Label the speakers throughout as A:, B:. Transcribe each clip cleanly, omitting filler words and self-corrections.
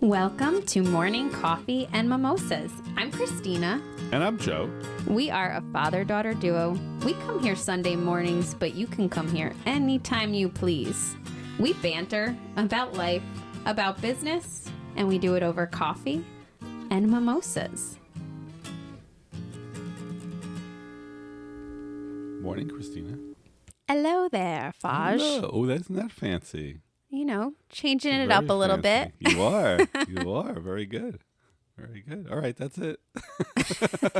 A: Welcome to Morning Coffee and Mimosas. I'm Christina.
B: And I'm Joe.
A: We are a father-daughter duo. We come here Sunday mornings, but you can come here anytime you please. We banter about life, about business, and we do it over coffee and mimosas.
B: Morning, Christina.
A: Hello there, Faj.
B: Hello. Oh, that's not fancy.
A: You know, changing it
B: Very
A: up a little
B: fancy.
A: bit.
B: You are. You are. Very good. Very good. All right, that's it.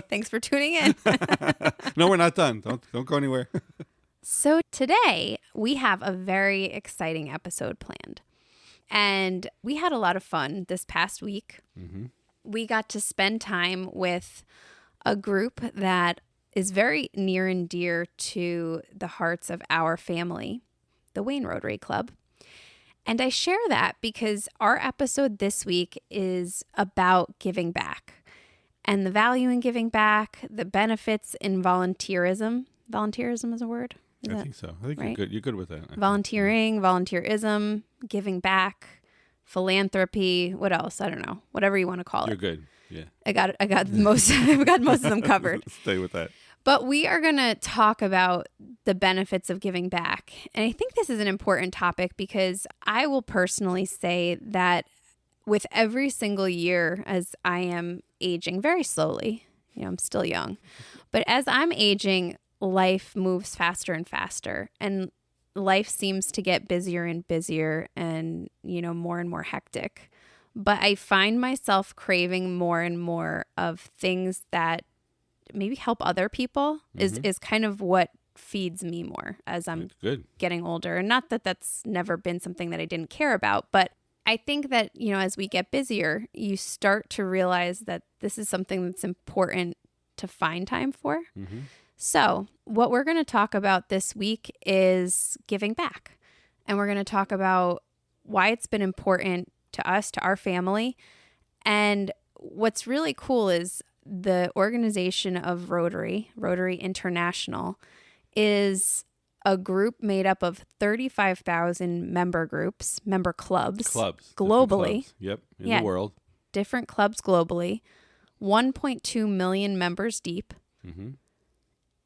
A: Thanks for tuning in.
B: No, we're not done. Don't go anywhere.
A: So today we have a very exciting episode planned. And we had a lot of fun this past week.
B: Mm-hmm.
A: We got to spend time with a group that is very near and dear to the hearts of our family, the Wayne Rotary Club. And I share that because our episode this week is about giving back and the value in giving back, the benefits in volunteerism. Volunteerism is a word?
B: I think so. I think
A: right?
B: You're good with that.
A: Volunteering, volunteerism, giving back, philanthropy. What else? I don't know. Whatever you want to call it.
B: You're good. Yeah.
A: I got most. I've got most of them covered.
B: Stay with that.
A: But we are going to talk about the benefits of giving back. And I think this is an important topic because I will personally say that with every single year as I am aging very slowly, I'm still young, but as I'm aging, life moves faster and faster and life seems to get busier and busier and, more and more hectic. But I find myself craving more and more of things that maybe help other people is kind of what feeds me more as I'm getting older. And not that that's never been something that I didn't care about, but I think that, as we get busier, you start to realize that this is something that's important to find time for. Mm-hmm. So what we're going to talk about this week is giving back. And we're going to talk about why it's been important to us, to our family. And what's really cool is the organization of Rotary International, is a group made up of 35,000 member clubs globally.
B: Clubs. Yep, in the world.
A: Different clubs globally, 1.2 million members deep. Mm-hmm.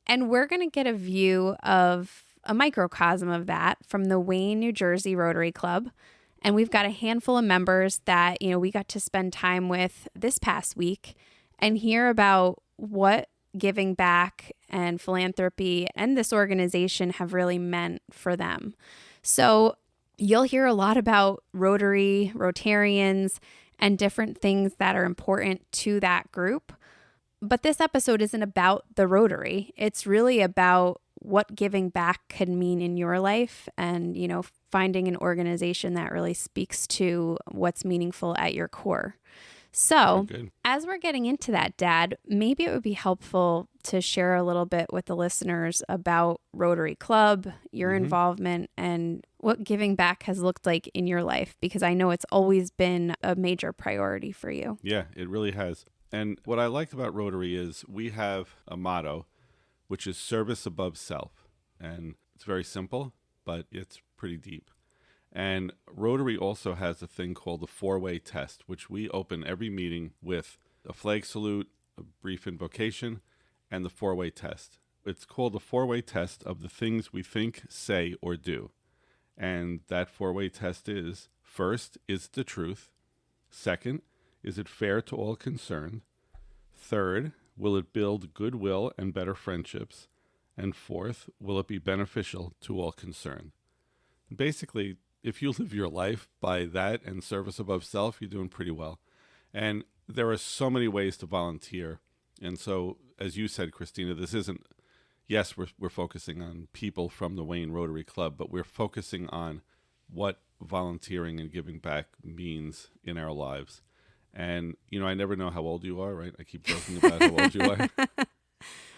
A: And we're going to get a view of a microcosm of that from the Wayne, New Jersey Rotary Club. And we've got a handful of members that, we got to spend time with this past week and hear about what giving back and philanthropy and this organization have really meant for them. So you'll hear a lot about Rotarians, and different things that are important to that group. But this episode isn't about the Rotary. It's really about what giving back could mean in your life and, finding an organization that really speaks to what's meaningful at your core. So as we're getting into that, Dad, maybe it would be helpful to share a little bit with the listeners about Rotary Club, your involvement, and what giving back has looked like in your life, because I know it's always been a major priority for you.
B: Yeah, it really has. And what I liked about Rotary is we have a motto, which is service above self. And it's very simple, but it's pretty deep. And Rotary also has a thing called the four-way test, which we open every meeting with a flag salute, a brief invocation, and the four-way test. It's called the four-way test of the things we think, say, or do. And that four-way test is, first, is it the truth? Second, is it fair to all concerned? Third, will it build goodwill and better friendships? And fourth, will it be beneficial to all concerned? Basically, if you live your life by that and service above self, you're doing pretty well. And there are so many ways to volunteer. And so, as you said, Christina, this isn't, yes, we're focusing on people from the Wayne Rotary Club, but we're focusing on what volunteering and giving back means in our lives. And, I never know how old you are, right? I keep joking about how old you are.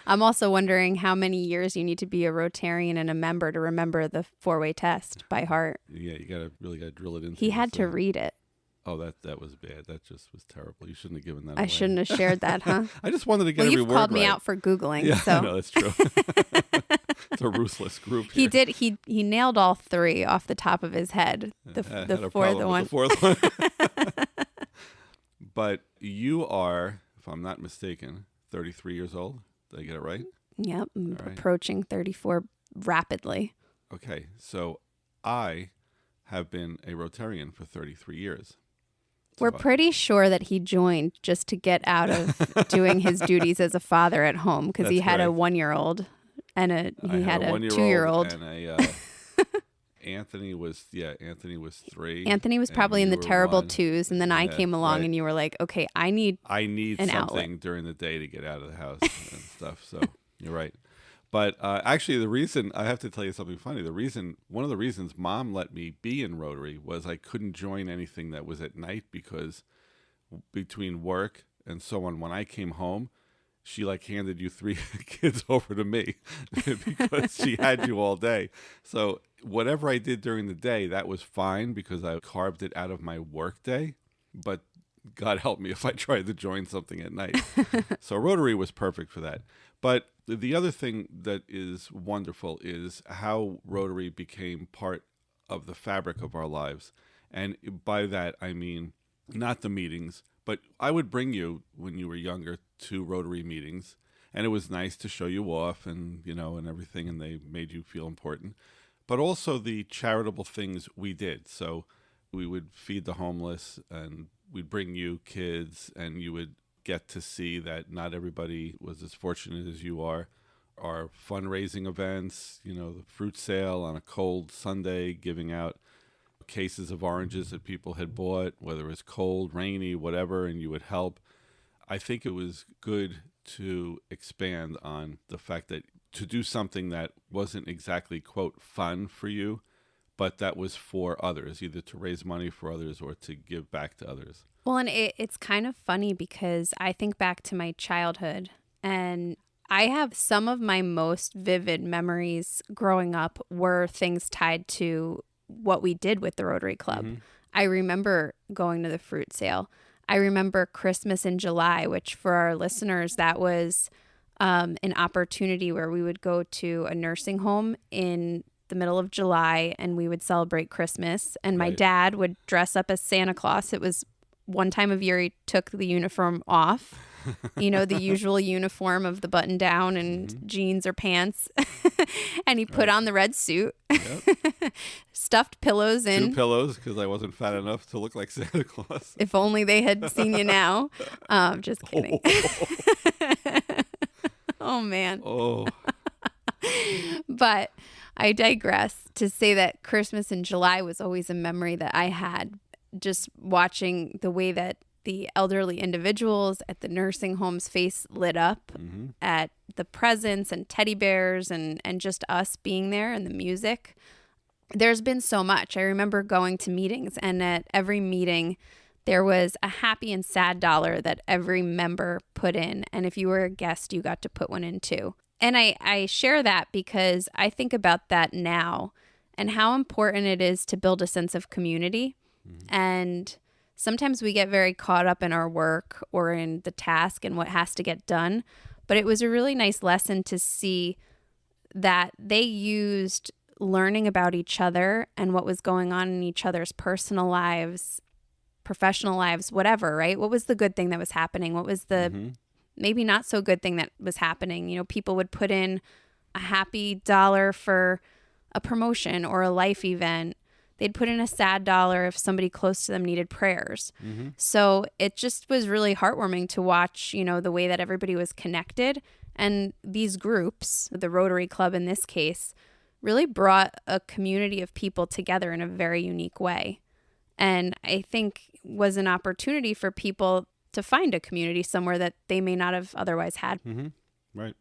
A: I'm also wondering how many years you need to be a Rotarian and a member to remember the four-way test by heart.
B: Yeah, you really got to drill it into.
A: He had to read it.
B: Oh, that was bad. That just was terrible. You shouldn't have given that
A: I
B: away.
A: Shouldn't have shared that, huh?
B: I just wanted to get every word right.
A: You've called me out for Googling.
B: Yeah,
A: so.
B: I know, that's true. It's a ruthless group here.
A: He did. He nailed all three off the top of his head. The fourth one.
B: But you are, if I'm not mistaken, 33 years old. Did I get it right?
A: Yep. I'm
B: All right.
A: approaching 34 rapidly.
B: Okay. So I have been a Rotarian for 33 years.
A: We're pretty sure that he joined just to get out of doing his duties as a father at home because he had a 1-year-old and he had a 2-year-old.
B: And Anthony was 3.
A: Anthony was probably in the terrible
B: 1.
A: 2s, and then I came along and you were like, okay, I need
B: something
A: outlet
B: during the day to get out of the house and stuff. So you're right. But actually, the reason, I have to tell you something funny. One of the reasons Mom let me be in Rotary was I couldn't join anything that was at night because between work and so on, when I came home, she handed you 3 kids over to me because she had you all day. So whatever I did during the day, that was fine because I carved it out of my work day. But God help me if I tried to join something at night. So Rotary was perfect for that. But the other thing that is wonderful is how Rotary became part of the fabric of our lives. And by that, I mean not the meetings, but I would bring you when you were younger to Rotary meetings. And it was nice to show you off and, and everything. And they made you feel important. But also the charitable things we did. So we would feed the homeless and we'd bring you kids and you would get to see that not everybody was as fortunate as you are. Our fundraising events, the fruit sale on a cold Sunday, giving out cases of oranges that people had bought, whether it was cold, rainy, whatever, and you would help. I think it was good to expand on the fact that to do something that wasn't exactly, quote, fun for you, but that was for others, either to raise money for others or to give back to others.
A: Well, and it's kind of funny because I think back to my childhood and I have some of my most vivid memories growing up were things tied to what we did with the Rotary Club. Mm-hmm. I remember going to the fruit sale. I remember Christmas in July, which for our listeners, that was an opportunity where we would go to a nursing home in the middle of July and we would celebrate Christmas. And my dad would dress up as Santa Claus. It was one time of year he took the uniform off, the usual uniform of the button down and jeans or pants. And he put on the red suit, stuffed pillows in.
B: 2 pillows because I wasn't fat enough to look like Santa Claus.
A: If only they had seen you now. Just kidding. Oh, man.
B: Oh.
A: But I digress to say that Christmas in July was always a memory that I had. Just watching the way that the elderly individuals at the nursing home's face lit up at the presents and teddy bears and just us being there and the music. There's been so much. I remember going to meetings and at every meeting there was a happy and sad dollar that every member put in. And if you were a guest, you got to put one in too. And I share that because I think about that now and how important it is to build a sense of community. And sometimes we get very caught up in our work or in the task and what has to get done. But it was a really nice lesson to see that they used learning about each other and what was going on in each other's personal lives, professional lives, whatever, right? What was the good thing that was happening? What was the maybe not so good thing that was happening? People would put in a happy dollar for a promotion or a life event. They'd put in a sad dollar if somebody close to them needed prayers. So it just was really heartwarming to watch, the way that everybody was connected. And these groups, the Rotary Club in this case, really brought a community of people together in a very unique way. And I think was an opportunity for people to find a community somewhere that they may not have otherwise had.
B: Right.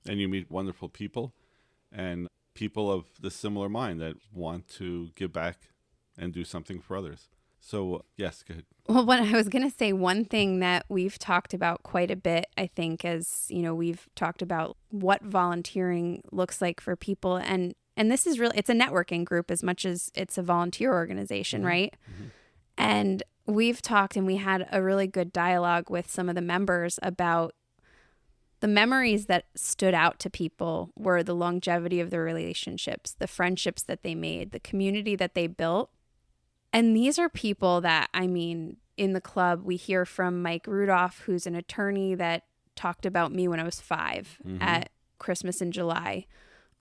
B: And you meet wonderful people and people of the similar mind that want to give back and do something for others. So, yes, go ahead.
A: Well, what I was going to say, one thing that we've talked about quite a bit, I think, as, we've talked about what volunteering looks like for people. And this is really, it's a networking group as much as it's a volunteer organization, right? And we've talked and we had a really good dialogue with some of the members about the memories that stood out to people were the longevity of their relationships, the friendships that they made, the community that they built. And these are people that, in the club, we hear from Mike Rudolph, who's an attorney that talked about me when I was 5 at Christmas in July.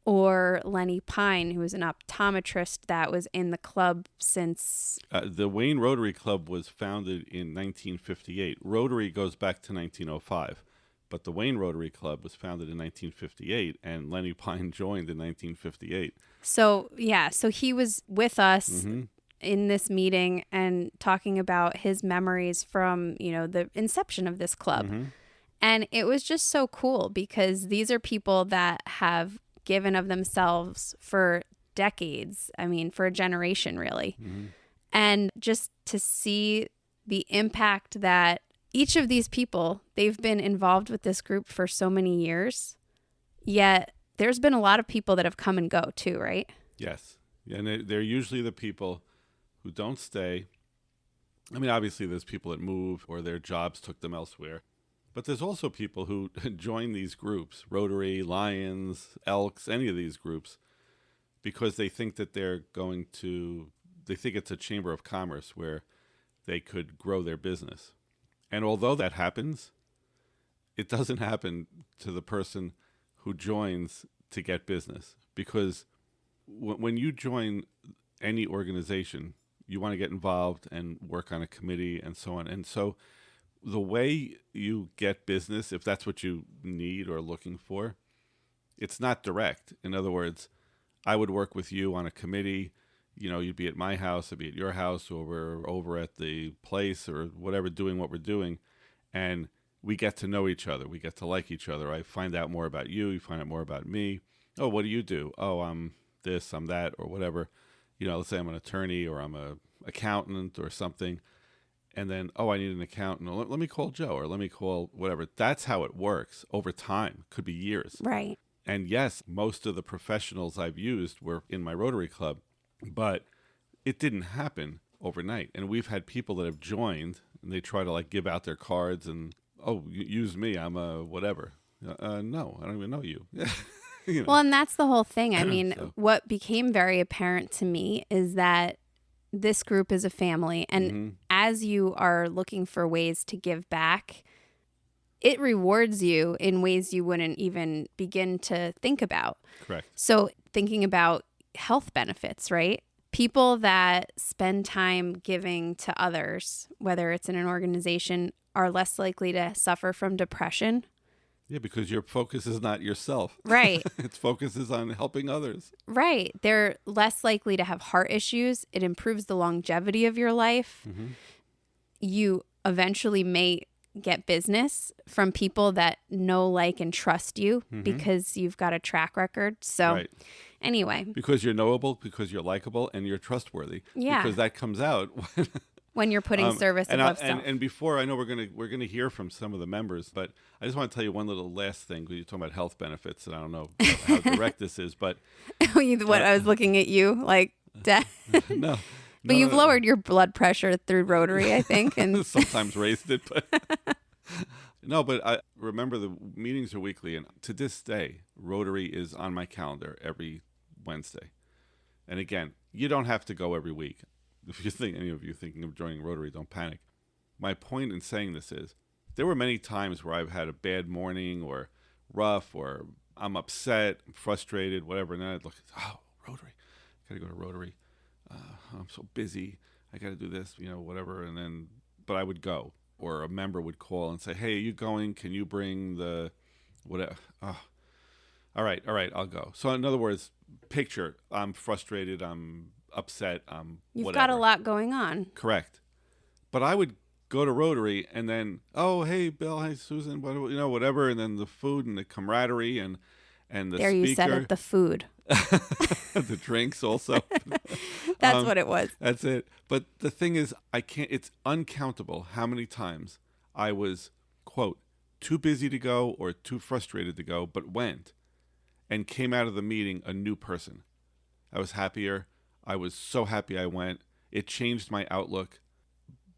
A: Or Lenny Pine, who is an optometrist that was in the club since...
B: the Wayne Rotary Club was founded in 1958. Rotary goes back to 1905. But the Wayne Rotary Club was founded in 1958, and Lenny Pine joined in 1958.
A: So he was with us in this meeting and talking about his memories from, the inception of this club. And it was just so cool because these are people that have given of themselves for decades. I mean, for a generation, really. And just to see the impact that each of these people, they've been involved with this group for so many years, yet there's been a lot of people that have come and go too, right?
B: Yes. And they're usually the people who don't stay. I mean, obviously there's people that move or their jobs took them elsewhere. But there's also people who join these groups, Rotary, Lions, Elks, any of these groups, because they think that they think it's a chamber of commerce where they could grow their business. And although that happens, it doesn't happen to the person who joins to get business. Because when you join any organization, you want to get involved and work on a committee and so on. And so the way you get business, if that's what you need or are looking for, it's not direct. In other words, I would work with you on a committee. You'd be at my house, I'd be at your house, or we're over at the place or whatever doing what we're doing. And we get to know each other. We get to like each other. I find out more about you. You find out more about me. Oh, what do you do? Oh, I'm this, I'm that, or whatever. Let's say I'm an attorney or I'm a accountant or something. And then, I need an accountant. Let me call Joe or let me call whatever. That's how it works over time. Could be years.
A: Right.
B: And yes, most of the professionals I've used were in my Rotary Club, but it didn't happen overnight. And we've had people that have joined and they try to give out their cards and, use me. I'm a whatever. No, I don't even know you.
A: Well, and that's the whole thing. I mean, what became very apparent to me is that this group is a family. And as you are looking for ways to give back, it rewards you in ways you wouldn't even begin to think about.
B: Correct.
A: So thinking about health benefits, right? People that spend time giving to others, whether it's in an organization, are less likely to suffer from depression.
B: Yeah, because your focus is not yourself.
A: Right.
B: Its focus is on helping others.
A: Right. They're less likely to have heart issues. It improves the longevity of your life. You eventually may get business from people that know, like, and trust you because you've got a track record. So anyway.
B: Because you're knowable, because you're likable, and you're trustworthy.
A: Yeah.
B: Because that comes out
A: when you're putting service above self.
B: And before, I know we're gonna hear from some of the members, but I just want to tell you one little last thing. You're talking about health benefits, and I don't know how direct this is, but
A: I was looking at you like,
B: no.
A: But you've lowered your blood pressure through Rotary, I think, and
B: sometimes raised it, but no. But I remember the meetings are weekly, and to this day, Rotary is on my calendar every Wednesday. And again, you don't have to go every week. If you think any of you thinking of joining Rotary, don't panic. My point in saying this is, there were many times where I've had a bad morning or rough, or I'm upset, I'm frustrated, whatever, and then I'd look, Rotary, I gotta go to Rotary. I'm so busy. I got to do this, whatever. And then, but I would go, or a member would call and say, "Hey, are you going? Can you bring the whatever?" Oh, all right, I'll go. So in other words, picture, I'm frustrated, I'm upset,
A: you've
B: whatever.
A: got a lot going on.
B: Correct. But I would go to Rotary and then, hey, Bill, hey, Susan, whatever. And then the food and the camaraderie and the
A: there
B: speaker.
A: You said it, the food.
B: The drinks also.
A: That's what it was.
B: That's it. But the thing is, it's uncountable how many times I was, quote, too busy to go or too frustrated to go, but went and came out of the meeting a new person. I was happier. I was so happy I went. It changed my outlook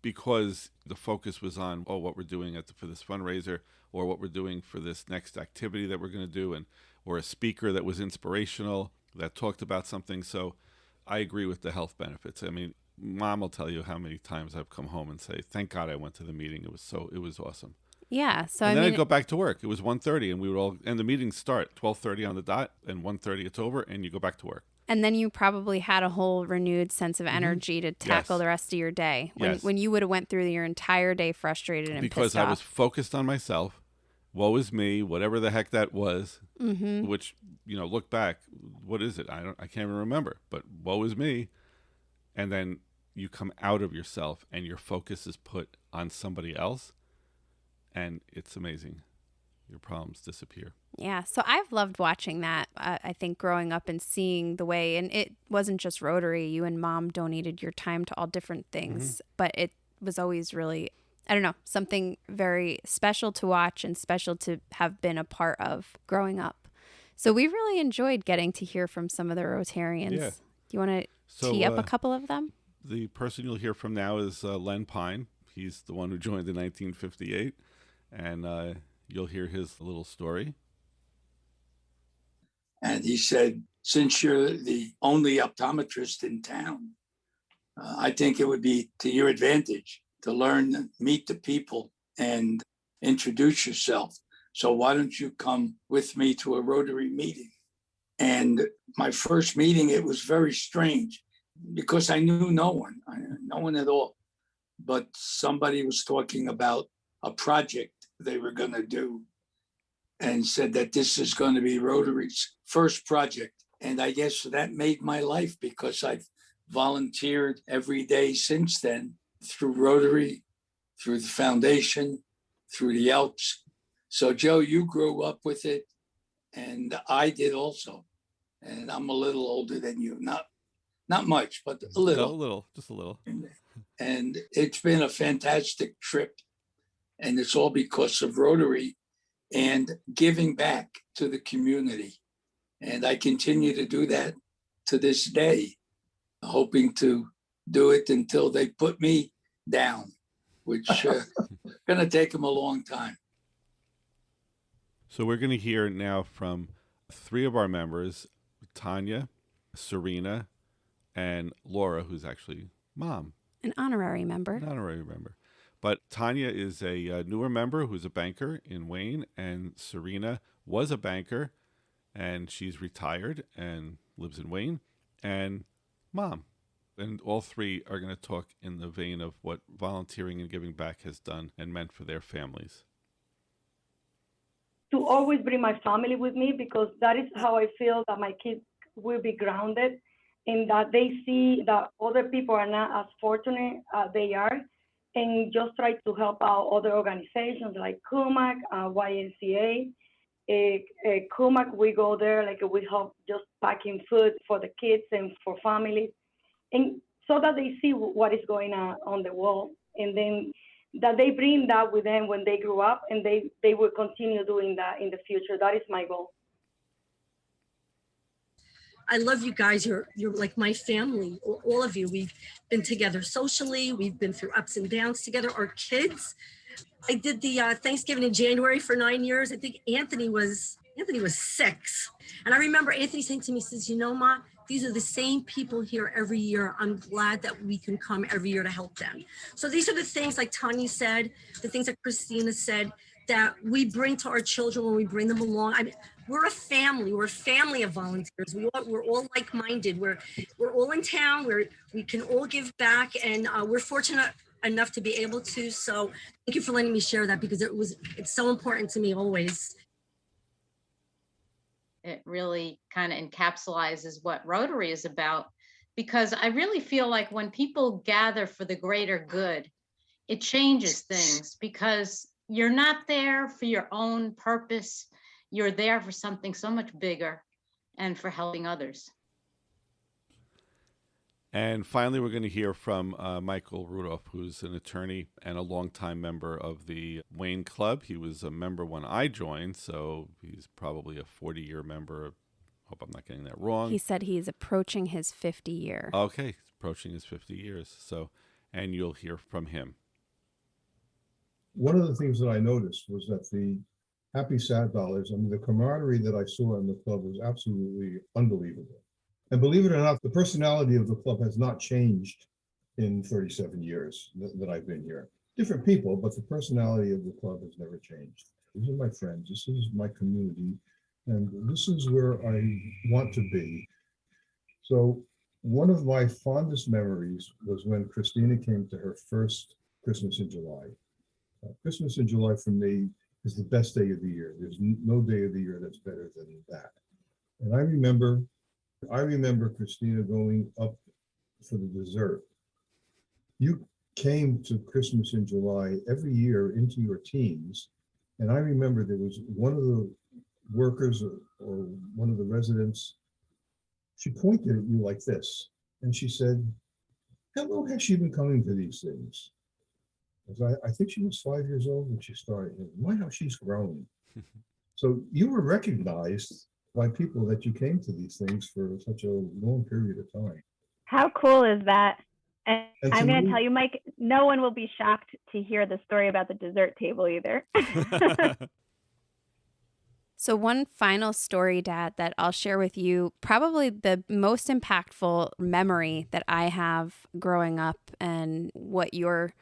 B: because the focus was on, what we're doing for this fundraiser, or what we're doing for this next activity that we're going to do, or a speaker that was inspirational, that talked about something. So I agree with the health benefits. I mean, Mom will tell you how many times I've come home and say, thank God I went to the meeting. It was awesome.
A: Yeah. So,
B: And
A: I
B: then
A: mean,
B: I'd go back to work. It was 1:30 and we would all, and the meetings start 12:30 on the dot, and 1:30 it's over and you go back to work.
A: and then you probably had a whole renewed sense of energy to tackle
B: Yes.
A: the rest of your day
B: Yes.
A: when you would have went through your entire day frustrated and
B: Because
A: pissed
B: I
A: off.
B: was focused on myself. Woe is me, whatever the heck that was,
A: Mm-hmm.
B: which, look back, what is it? I can't even remember, but woe is me. And then you come out of yourself and your focus is put on somebody else, and it's amazing. Your problems disappear.
A: Yeah, so I've loved watching that. I think growing up and seeing the way, and it wasn't just Rotary. You and Mom donated your time to all different things, but it was always really, I don't know, something very special to watch and special to have been a part of growing up. So we really enjoyed getting to hear from some of the Rotarians.
B: Yeah.
A: Do you want to tee up a couple of them?
B: The person you'll hear from now is Len Pine. He's the one who joined in 1958, and you'll hear his little story.
C: And he said, since you're the only optometrist in town, I think it would be to your advantage to learn, meet the people, and introduce yourself. So why don't you come with me to a Rotary meeting? And my first meeting, it was very strange because I knew no one at all. But somebody was talking about a project they were going to do and said that this is going to be Rotary's first project. And I guess that made my life because I've volunteered every day since then through Rotary, through the foundation, through the Elks. So Joe, you grew up with it and I did also. And I'm a little older than you, not much, but a little.
B: Just a little.
C: And it's been a fantastic trip. And it's all because of Rotary and giving back to the community. And I continue to do that to this day, hoping to do it until they put me down, which going to take them a long time.
B: So we're going to hear now from three of our members, Tanya, Serena, and Laura, who's actually Mom.
A: An honorary member.
B: An honorary member. But Tanya is a newer member who's a banker in Wayne, and Serena was a banker, and she's retired and lives in Wayne, and Mom. And all three are going to talk in the vein of what volunteering and giving back has done and meant for their families.
D: To always bring my family with me, because that is how I feel that my kids will be grounded, in that they see that other people are not as fortunate as they are, and just try to help out other organizations like CUMAC, YNCA. CUMAC, we go there, like we help just packing food for the kids and for families, and so that they see what is going on the world, and then that they bring that with them when they grow up, and they will continue doing that in the future. That is my goal.
E: I love you guys. You're like my family, all of you. We've been together socially. We've been through ups and downs together. Our kids, I did the Thanksgiving in January for 9 years. I think Anthony was 6. And I remember Anthony saying to me, he says, Ma, these are the same people here every year. I'm glad that we can come every year to help them. So these are the things, like Tanya said, the things that Christina said, that we bring to our children when we bring them along. I mean, we're a family. We're a family of volunteers. We're all like-minded. We're all in town. We can all give back, and we're fortunate enough to be able to. So thank you for letting me share that, because it's so important to me always.
F: It really kind of encapsulates what Rotary is about, because I really feel like when people gather for the greater good, it changes things, because you're not there for your own purpose. You're there for something so much bigger and for helping others.
B: And finally, we're going to hear from Michael Rudolph, who's an attorney and a longtime member of the Wayne Club. He was a member when I joined, so he's probably a 40-year member. Hope I'm not getting that wrong.
A: He said he's approaching his 50 year.
B: Okay, he's approaching his 50 years. So, and you'll hear from him.
G: One of the things that I noticed was that the Happy Sad Dollars, the camaraderie that I saw in the club was absolutely unbelievable. And believe it or not, the personality of the club has not changed in 37 years that I've been here. Different people, but the personality of the club has never changed. These are my friends. This is my community. And this is where I want to be. So one of my fondest memories was when Christina came to her first Christmas in July. Christmas in July for me is the best day of the year. There's no day of the year that's better than that. And I remember Christina going up for the dessert. You came to Christmas in July every year into your teens. And I remember there was one of the workers or one of the residents, she pointed at you like this. And she said, how long has she been coming to these things? I think she was 5 years old when she started. My, how she's grown. So you were recognized by people that you came to these things for such a long period of time.
H: How cool is that? And I'm going
G: me,
H: to tell you, Mike, no one will be shocked to hear the story about the dessert table either.
A: So one final story, Dad, that I'll share with you, probably the most impactful memory that I have growing up and what your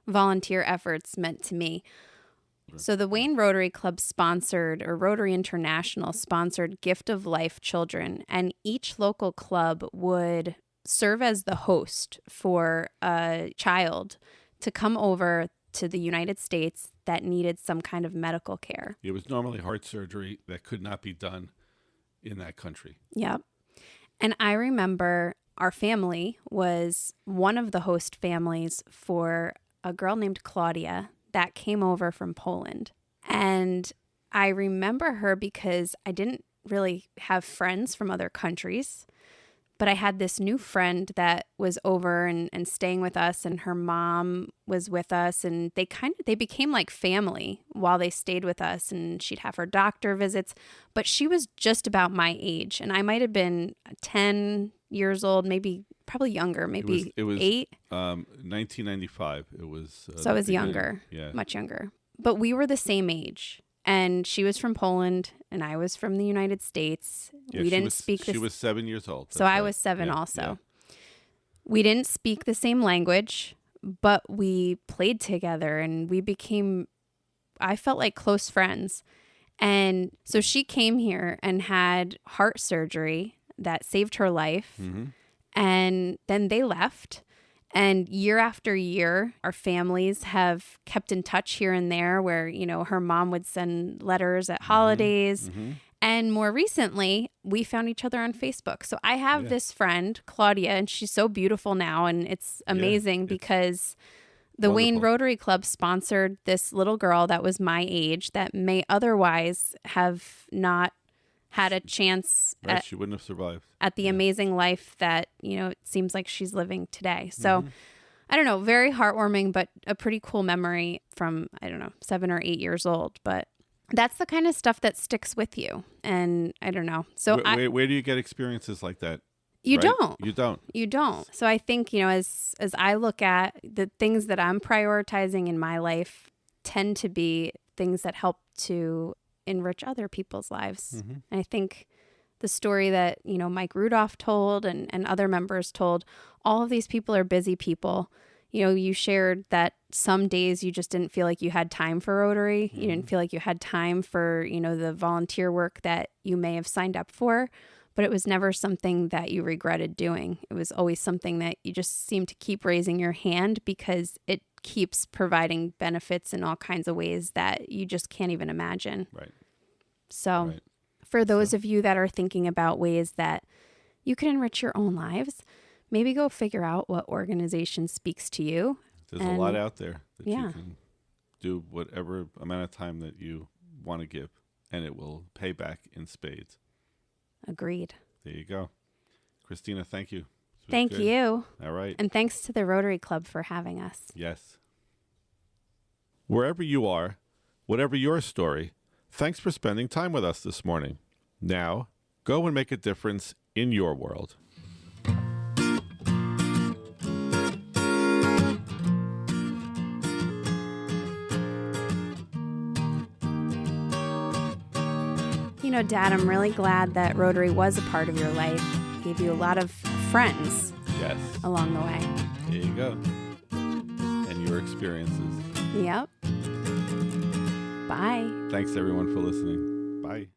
A: volunteer efforts meant to me. So the Wayne Rotary Club sponsored, or Rotary International sponsored, Gift of Life children, and each local club would serve as the host for a child to come over to the United States that needed some kind of medical care.
B: It was normally heart surgery that could not be done in that country.
A: Yep. And I remember our family was one of the host families for a girl named Claudia that came over from Poland. And I remember her because I didn't really have friends from other countries, but I had this new friend that was over and staying with us, and her mom was with us, and they became like family while they stayed with us, and she'd have her doctor visits, but she was just about my age, and I might have been 10 years old, probably younger, maybe
B: it was
A: 8.
B: 1995. It was.
A: So I was younger, much younger, but we were the same age. And she was from Poland, and I was from the United States.
B: Yeah,
A: we didn't speak.
B: She was 7 years old.
A: So I was 7 also. Yeah. We didn't speak the same language, but we played together, and I felt like close friends. And so she came here and had heart surgery that saved her life. Mm-hmm. And then they left. And year after year, our families have kept in touch here and there where, her mom would send letters at holidays. Mm-hmm. And more recently, we found each other on Facebook. So I have this friend, Claudia, and she's so beautiful now. And it's amazing because the Wayne Rotary Club sponsored this little girl that was my age that may otherwise have not had a chance.
B: She wouldn't have survived. At
A: the amazing life that, it seems like she's living today. So, I don't know, very heartwarming, but a pretty cool memory from, 7 or 8 years old. But that's the kind of stuff that sticks with you. And I don't know. So
B: where do you get experiences like that?
A: You
B: right?
A: don't. You don't. So I think, as I look at the things that I'm prioritizing in my life tend to be things that help to enrich other people's lives. Mm-hmm. And I think the story that, Mike Rudolph told and other members told, all of these people are busy people. You shared that some days you just didn't feel like you had time for Rotary. Mm-hmm. You didn't feel like you had time for, the volunteer work that you may have signed up for, but it was never something that you regretted doing. It was always something that you just seemed to keep raising your hand because it keeps providing benefits in all kinds of ways that you just can't even imagine.
B: Right.
A: So for those of you that are thinking about ways that you can enrich your own lives, maybe go figure out what organization speaks to you.
B: There's a lot out there that you can do whatever amount of time that you want to give, and it will pay back in spades.
A: Agreed.
B: There you go. Christina, thank you.
A: Thank you.
B: All right.
A: And thanks to the Rotary Club for having us.
B: Yes. Wherever you are, whatever your story, thanks for spending time with us this morning. Now, go and make a difference in your world.
A: Dad, I'm really glad that Rotary was a part of your life. Gave you a lot of friends along the way.
B: There you go. And your experiences.
A: Yep. Bye.
B: Thanks everyone for listening. Bye.